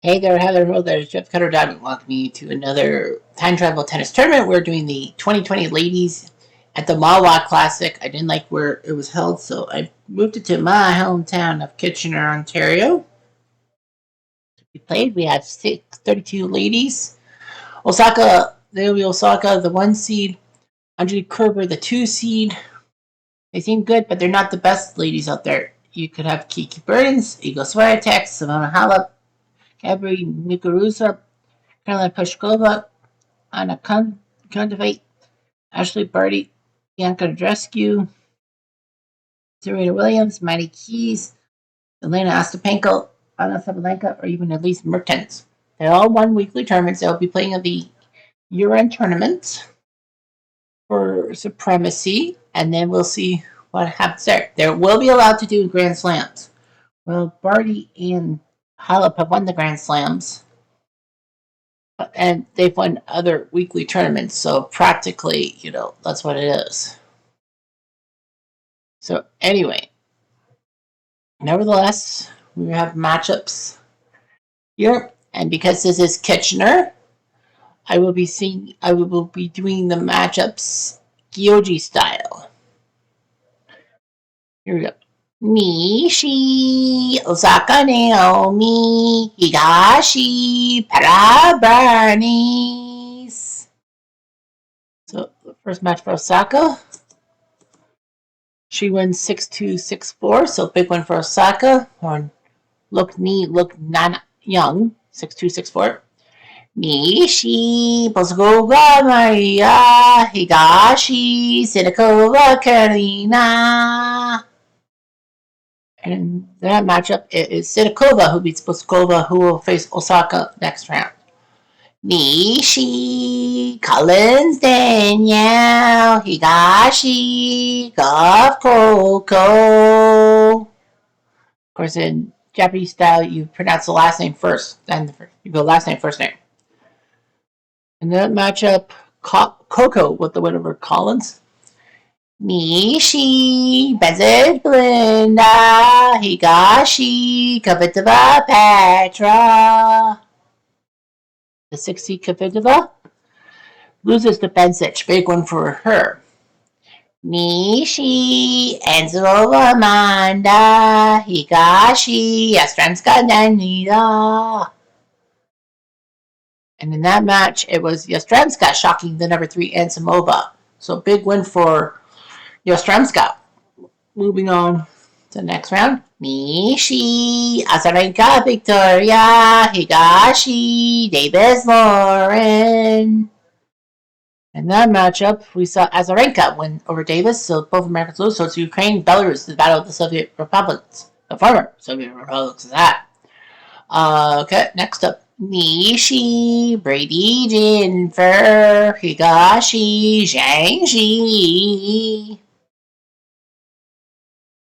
Hey there, Heather. Hello there. Jeff Cutter Diamond welcoming you to another time travel tennis tournament. We're doing the 2020 ladies at the Mawa Classic. I didn't like where it was held, so I moved it to my hometown of Kitchener, Ontario. We had 32 ladies. Naomi Osaka, the 1 seed. Andre Kerber, the 2 seed. They seem good, but they're not the best ladies out there. You could have Kiki Burns, Igor Swiatek, Simona Halep, Gabri Muguruza, Caroline Pliskova, Anna Kontaveit, Ashley Barty, Bianca Andreescu, Serena Williams, Maddie Keys, Elena Ostapenko, Anna Sabalenka, or even Elise Mertens. They're all won weekly tournaments. They'll be playing in the year-end tournament for supremacy, and then we'll see what happens there. They will be allowed to do Grand Slams. Well, Barty and Halep have won the Grand Slams, and they've won other weekly tournaments, so practically, that's what it is. So anyway, nevertheless, we have matchups here, and because this is Kitchener, I will be doing the matchups Gyoji style. Here we go. Nishi, Osaka Naomi, Higashi, Parabernis. So the first match for Osaka. She wins 6-2, 6-4, so big one for Osaka. Or look not young, 6-2, 6-4. Nishi, Bosgova, Maria, Higashi, Sidakova, Karina. And that matchup is Sidakova, who beats Bosgova, who will face Osaka next round. Nishi, Collins, Danielle, Higashi, Golf, Coco. Of course, in Japanese style, you pronounce the last name first, then you go last name, first name. In that matchup, Coco with the win over Collins. Nishi, Bezic, Belinda, Higashi, Kvitova, Petra. The 6-seed Kvitova loses to Bezic. Big one for her. Nishi, Anzalova, Amanda, Higashi, Yastremska, Danila. And in that match, it was Yastremska shocking the number 3 Anisimova. So big win for Yastremska. Moving on to the next round. Nishi, Azarenka, Victoria, Higashi, Davis, Lauren. In that matchup, we saw Azarenka win over Davis, so both Americans lose. So it's Ukraine, Belarus, the battle of the Soviet republics. The former Soviet republics is that. Okay, next up. Nishi, Brady, Jinfer, Higashi, Zhang Ji.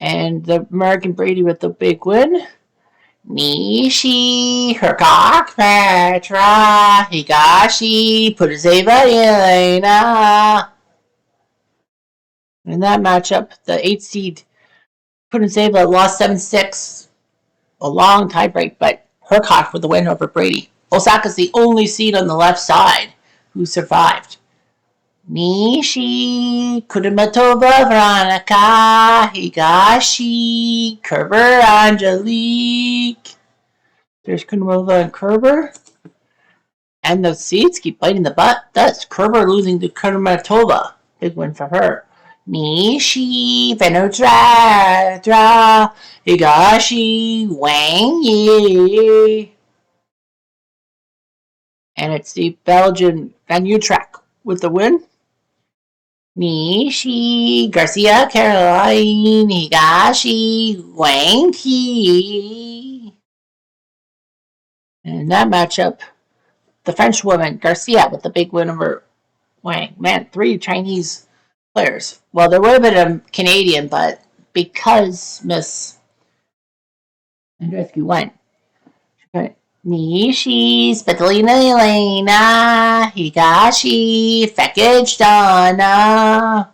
And the American Brady with the big win. Nishi, Hercock, Petra, Higashi, Putazeva, Elena. In that matchup, the 8-seed Putazeva lost 7-6. A long tiebreak, but Hercock with the win over Brady. Osaka's the only seed on the left side who survived. Nishi, Kudermetova, Veronica, Higashi, Kerber, Angelique. There's Kudermetova and Kerber. And the seeds keep biting the butt. That's Kerber losing to Kudermetova. Big win for her. Nishi, Venotra, Higashi, Wang Yi. And it's the Belgian Van Utrecht with the win. Nishi, Garcia, Caroline, Higashi, Wang Qi. And in that matchup, the French woman, Garcia, with the big win over Wang. Man, 3 Chinese players. Well, there would have been a Canadian, but because Miss Andreescu won. Nishi, Svitolina, Elena, Higashi, Fekich, Donna.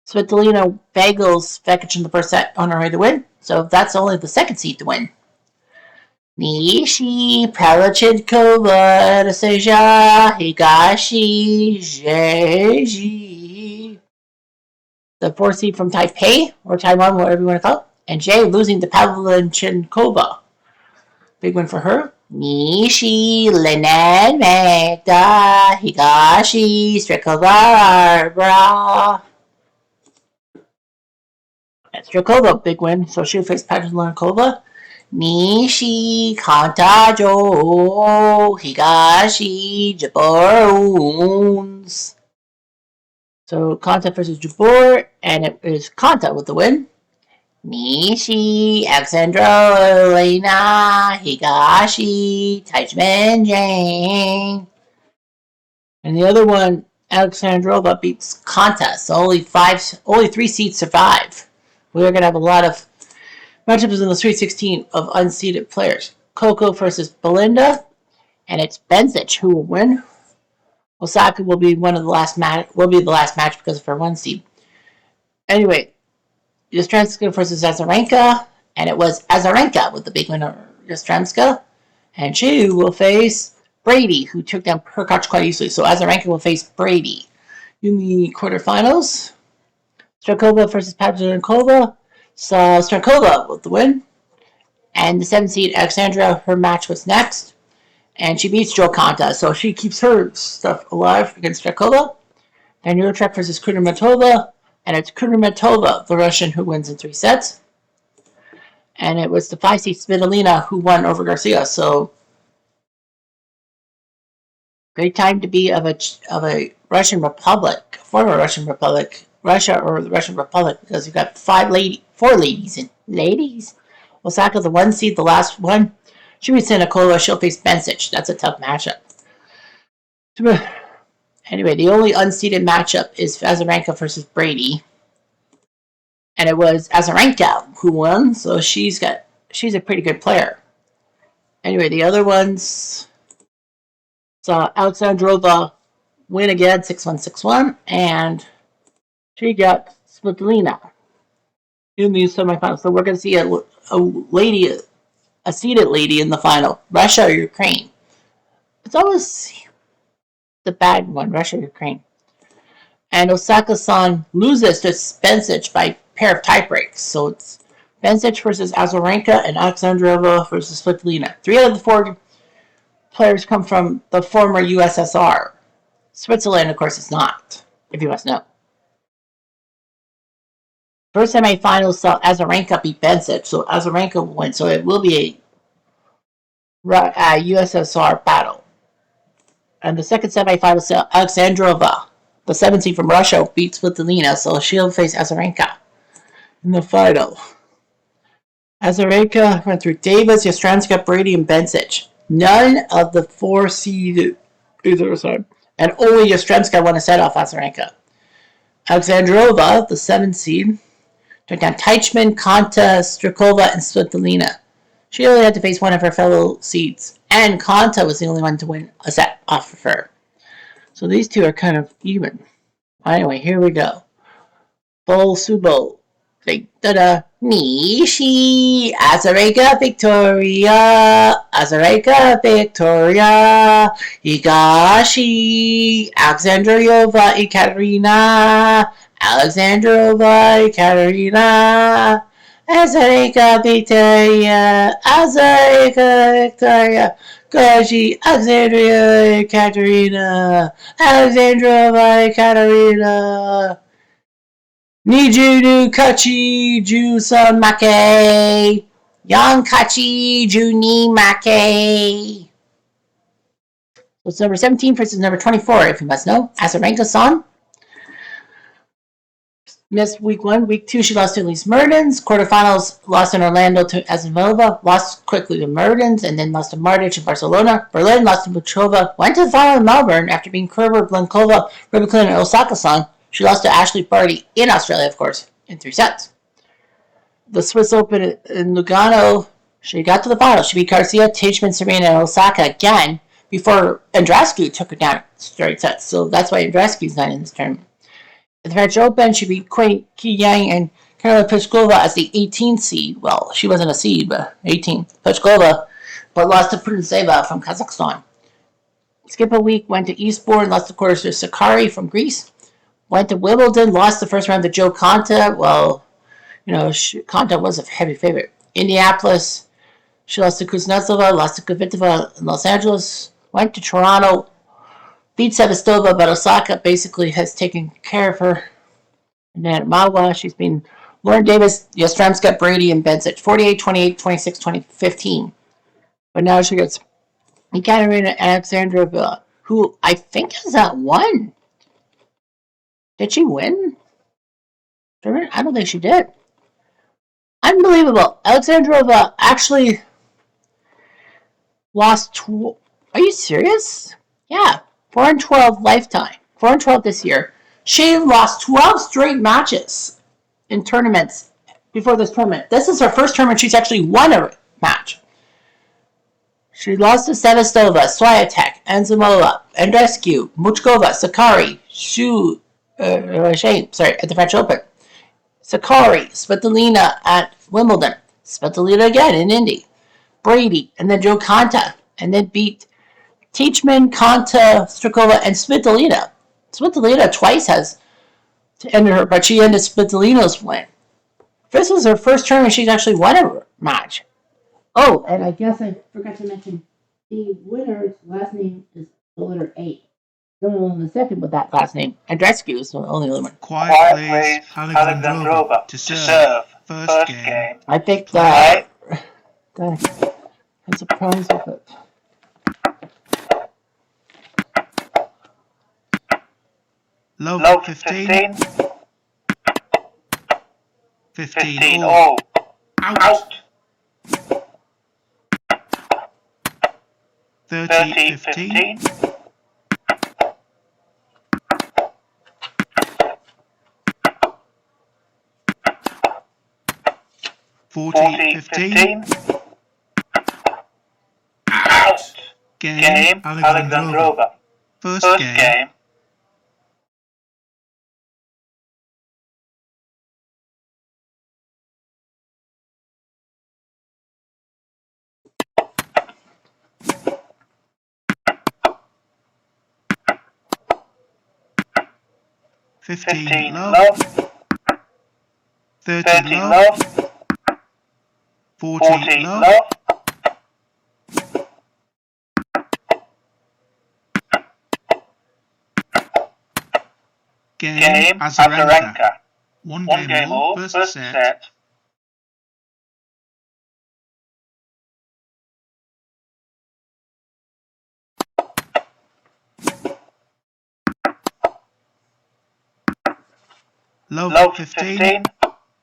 Svitolina bagels Fekich in the first set on her way to win. So that's only the second seed to win. Nishi, Palachinkova, Seja, Higashi, Jeji. The 4 seed from Taipei, or Taiwan, whatever you want to call it. And Jay losing to Pavlyuchenkova. Big win for her. Nishi, Linen, Magda, Higashi, Strikova, Bra. And Strikova, big win. So she'll face Pavlyuchenkova. Nishi, Kantajo, Higashi, Jabor. So Kanta versus Jabor, and it is Kanta with the win. Nishi, Alexandra, Elena, Higashi, Taichman, Jane. And the other one, Alexandrova beats Kanta. So only 3 seeds survive. We're going to have a lot of matchups in the Sweet 16 of unseeded players. Coco versus Belinda, and it's Bencic who will win. Osaka will be the last match because of her 1 seed. Anyway, Yastrenska versus Azarenka, and it was Azarenka with the big winner, Yastrenska, and she will face Brady, who took down Hurkacz quite easily. So Azarenka will face Brady in the quarterfinals. Strakova versus Pavlyuchenkova. So Strakova with the win. And the 7 seed Alexandra, her match was next. And she beats Jo Konta, so she keeps her stuff alive against Strakova. Then Eurotrack versus Kudermetova. And it's Kudermetova, the Russian, who wins in 3 sets. And it was the 5 seed Svitolina who won over Garcia. So great time to be of a Russian Republic, former Russian Republic, Russia or the Russian Republic, because you've got 4 ladies and ladies. Osaka, the 1 seed, the last one. She beats Nicola. She'll face Bencic. That's a tough matchup. Anyway, the only unseeded matchup is Azarenka versus Brady. And it was Azarenka who won, so she's a pretty good player. Anyway, the other ones saw Alexandrova win again, 6-1, 6-1, and she got Svitolina in the semifinals. So we're going to see a seeded lady in the final. Russia or Ukraine. It's always the bad one, Russia or Ukraine. And Osaka-san loses to Bencic by a pair of tiebreaks. So it's Bencic versus Azarenka and Alexandrova versus Svitolina. 3 out of the 4 players come from the former USSR. Switzerland, of course, is not, if you must know. First semifinals saw Azarenka beat Bencic, so Azarenka will win. So it will be a USSR battle. And the second semifinal saw Alexandrova, the 7 seed from Russia, beats Svitolina, so she'll face Azarenka in the final. Azarenka went through Davis, Yastrenska, Brady, and Bencic. None of the 4 seed either side. And only Yastrenska won a set off Azarenka. Alexandrova, the 7 seed, took down Teichmann, Konta, Strakova, and Svitolina. She only had to face one of her fellow seeds. And Konta was the only one to win a set off of her. So these two are kind of even. Anyway, here we go. Bowl Subo. Nishi, Azarenka, Victoria, Azarenka, Victoria, Higashi, Alexandrova, Ekaterina, Alexandrova, Ekaterina, Azarenka, Victoria, Azarenka, Victoria, Gashi, Alexandria, Ekaterina, Alexandrova, Ekaterina. Niju Kachi Jusan Make. Yang Kachi Juni Make. So it's number 17 versus number 24, if you must know. Azarenka-san missed week 1. Week 2, she lost to Elise Mertens. Quarterfinals, lost in Orlando to Asimova. Lost quickly to Mertens, and then lost to Martic in Barcelona. Berlin lost to Muchova. Went to the final in Melbourne after being Kerber, Blankova, Rybakina, and Osaka-san. She lost to Ashley Barty in Australia, of course, in 3 sets. The Swiss Open in Lugano, she got to the final. She beat Garcia, Teichmann, Serena, and Osaka again before Andreescu took her down straight sets. So that's why Andreescu's not in this tournament. At the French Open, she beat Qi Yang and Karolina Pliskova as the 18th seed. Well, she wasn't a seed, but 18th. Pliskova but lost to Pruntseva from Kazakhstan. Skip a week, went to Eastbourne, lost the quarters to Sakari from Greece. Went to Wimbledon, lost the first round to Joe Conta. Well, Conta was a heavy favorite. Indianapolis, she lost to Kuznetsova, lost to Kvitova in Los Angeles. Went to Toronto, beat Sevastova, but Osaka basically has taken care of her. And then at Mawa, she's been Lauren Davis, Yastremska, Brady, and Bencic. 48, 28, 26, 20, 15. But now she gets Ekaterina Alexandrova, who I think has not won. Did she win? I don't think she did. Unbelievable. Alexandrova actually lost. Are you serious? Yeah. 4-12 lifetime. 4-12 this year. She lost 12 straight matches in tournaments before this tournament. This is her first tournament she's actually won a match. She lost to Sevastova, Swiatek, Enzymova, Andreescu, Muchkova, Sakari, at the French Open. Sakari, Svitolina at Wimbledon. Svitolina again in Indy. Brady, and then Joe Conta, and then beat Teichmann, Conta, Strikova, and Svitolina. Svitolina twice has ended her, but she ended Svitolina's win. This was her first tournament she's actually won a match. Oh, and I guess I forgot to mention the winner's last name is the letter A. The only one in the second with that last name. Andreescu is the only one. Quiet plays Alexandrova to serve first game. I think that I'm surprised with it. Love 15. 15 all. Out. 30 15. 40 15. Out. Game Alexandrova. First game. Fifteen love. 30 love. 40 love. Game Azarenka. One game all, first set. Love 15.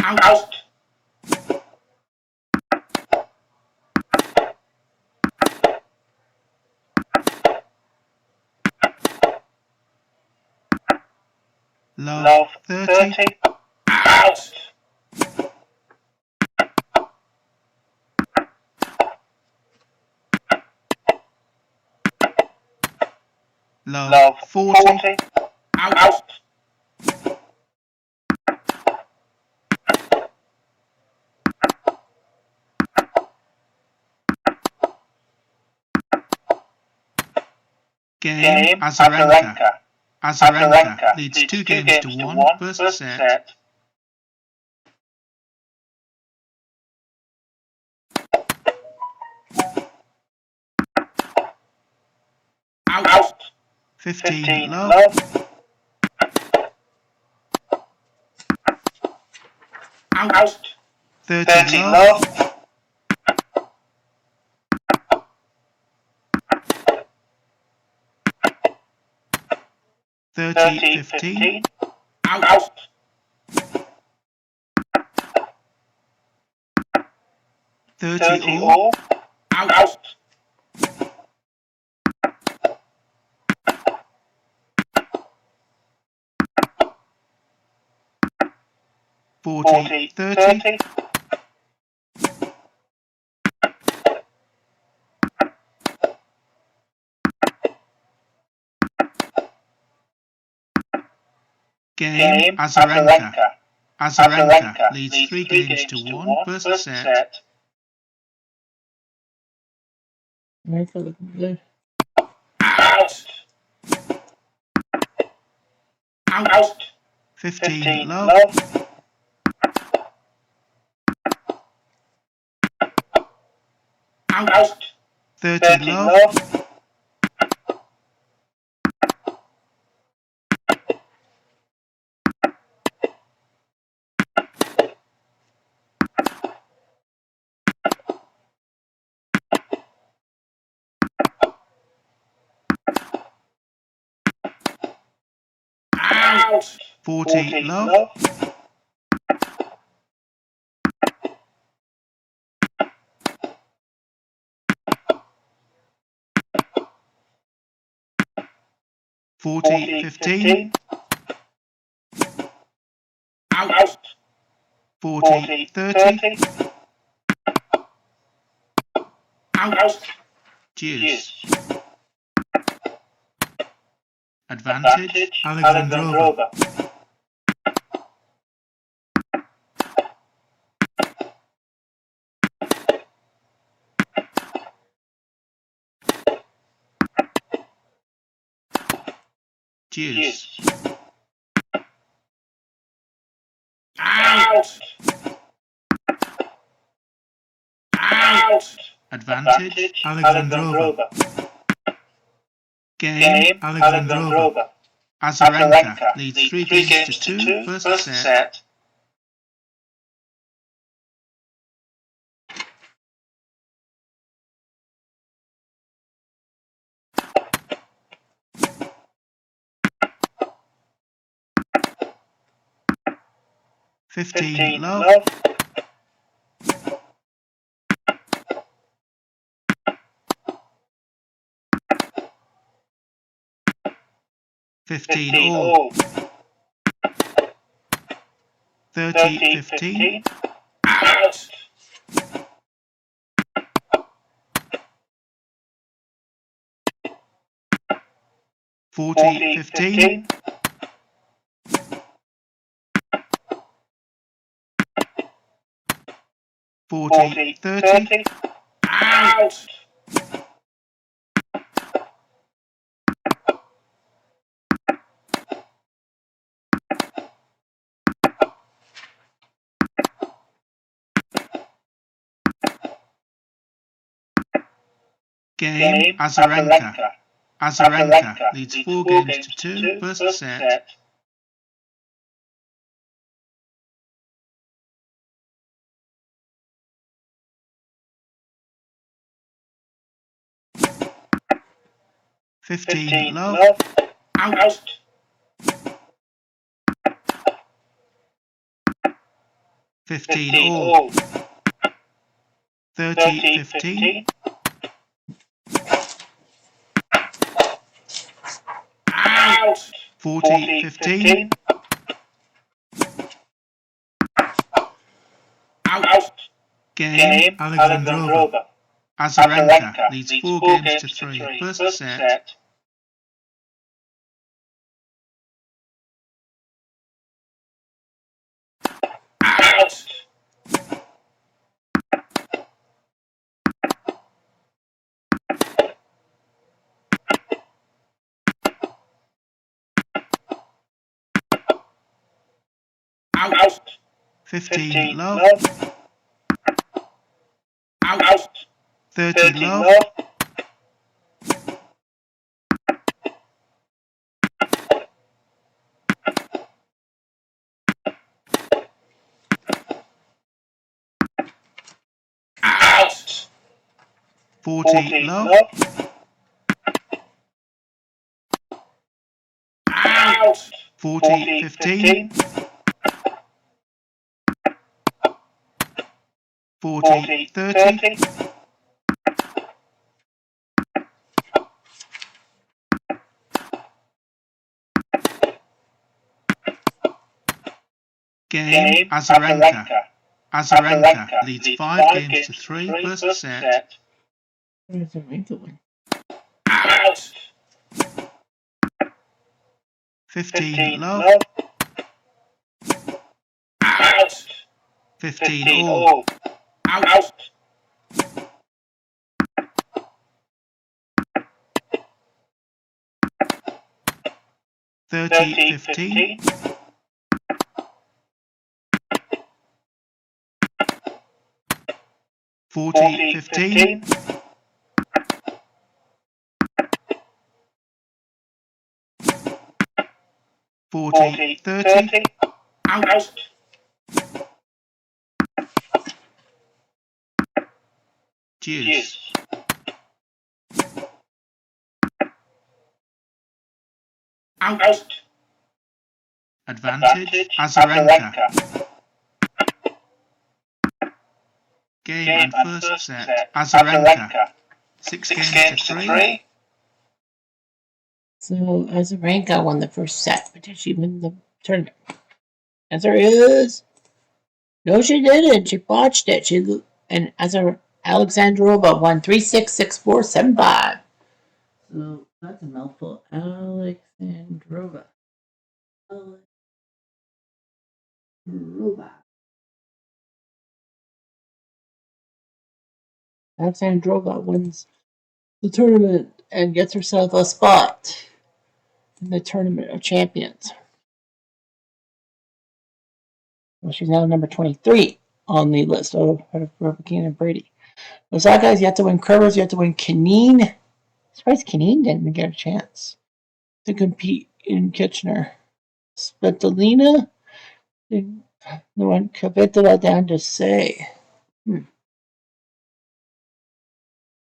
Out. 30. Out. Love 40. Out. 'Game Azarenka. Azarenka leads 2 games to 1 first set. Out. 15 love. Out. 30 love. 30 15. Out. 30 all. Out. 40 30. Game Azarenka. Azarenka leads 3 games to 1 first set. America looking good. Out. Out. 15 love. Out. 30 love. Out. 40 love. Forty 15. Out. 40 30. Out. Deuce. Advantage. Alexandrova. Deuce. Out. Out. Advantage. Alexandrova. Game. Alexandrova. Azarenka leads 3 games to 2. First set. Fifteen love. 15 all. 30 15. Out. 40 15. Forty 30. Out. Game. Azarenka. Azarenka leads 4 games to 2. First set. Fifteen love. Out. 15 all. 30 15. Out. 40 15. Out. Game. Alexandrova. Azarenka leads 4 games to 3. First set. Out. Out. 15 love. Out. 30 love. Out. 40 love. Out. 40 15. 40 30. Game. Azarenka. Azarenka leads 5 games to 3. First set. Where's Azarenka win? Out. 15 love. Out. 15 all. Out. 30-15. 40-15. 40-30. Out. Deuce. Out. Advantage. Azarenka. Game and first set. Azarenka. 6 games to 3. So Azarenka won the first set, but did she win the tournament? Answer is no, she didn't. She botched it. And Alexandrova won 3-6, 6-4, 7-5. So that's a mouthful. Alexandrova. Alexandrova wins the tournament and gets herself a spot in the Tournament of Champions. Well, she's now number 23 on the list of Republican and Brady. Osaka has yet to win. Kerber's yet to win. Kaneen. I'm surprised Kaneen didn't get a chance to compete in Kitchener. Svitolina. The one Kvitova down to say.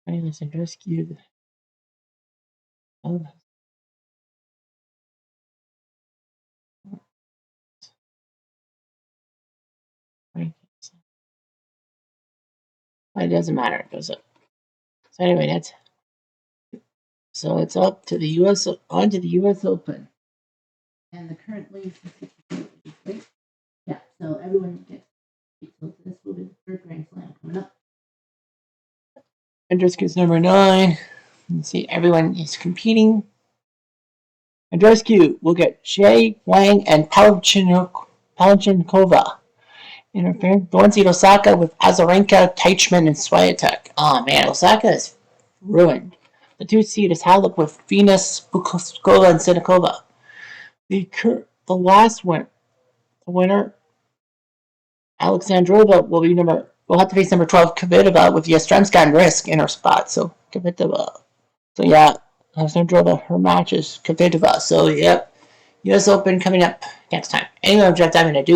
Let's rescue. It doesn't matter, does it? So anyway, it's up to the U.S. onto the U.S. Open, and the current lead is great. Yeah, so everyone gets. So this will be the third Grand Slam coming up. Andreescu's number 9. Let's see, everyone is competing. Andreescu will get Shea, Wang, and Palachenkova. Interference. The 1 seed Osaka with Azarenka, Teichmann, and Swiatek. Oh man, Osaka is ruined. The 2 seed is Halep with Venus, Bukova, and Sinikova. The last one, the winner, Alexandrova, will have to face number 12 Kvitova with Yastremska and Risk in her spot. So Kvitova. So yeah, Alexandrova, her match is Kvitova. So yep, U.S. Open coming up next time. Anyway, I'm going to do